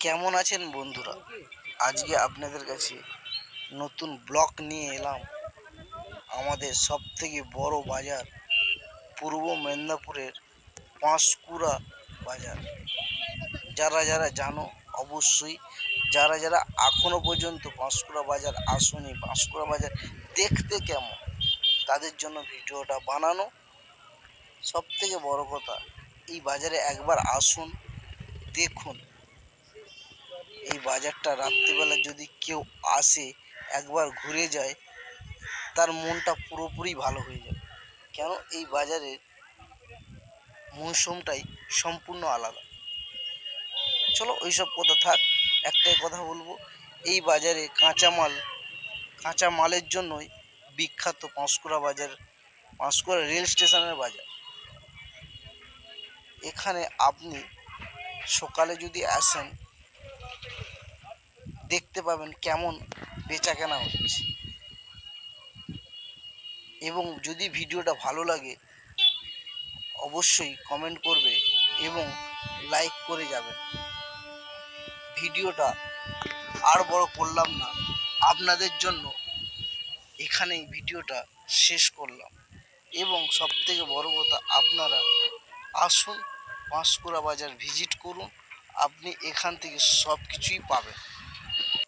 কেমন আছেন বন্ধুরা? আজকে আপনাদের কাছে নতুন ব্লগ নিয়ে এলাম। আমাদের সবথেকে বড় বাজার পূর্ব মেদিনীপুরের পাঁশকুড়া বাজার। যারা যারা জানো অবশ্যই, যারা যারা এখনো পর্যন্ত পাঁশকুড়া বাজার আসেনি, পাঁশকুড়া বাজার দেখতে কেমন, তাদের জন্য ভিডিওটা বানানো। সবথেকে বড় কথা, এই বাজারে একবার আসুন, দেখুন। এই বাজারটা রাত্রিবেলা যদি কেউ আসে, একবার ঘুরে যায়, তার মনটা পুরোপুরি ভালো হয়ে যাবে। কেন, এই বাজারের মৌসুমটাই সম্পূর্ণ আলাদা। চলো ওইসব কথা থাক, একটাই কথা বলবো, এই বাজারে কাঁচা মালের জন্যই বিখ্যাত পাঁশকুড়া বাজার, পাঁশকুড়া রেল স্টেশনের বাজার। এখানে আপনি সকালে যদি আসেন, দেখতে পাবেন কেমন বেচা কেনা হচ্ছে। এবং যদি ভিডিওটা ভালো লাগে অবশ্যই কমেন্ট করবে এবং লাইক করে যাবেন। ভিডিওটা আর বড় করলাম না, আপনাদের জন্য এখানেই ভিডিওটা শেষ করলাম। এবং সবথেকে বড় কথা, আপনারা আসুন, পাঁশকুড়া বাজার ভিজিট করুন, আপনি এখান থেকে সব কিছুই পাবেন।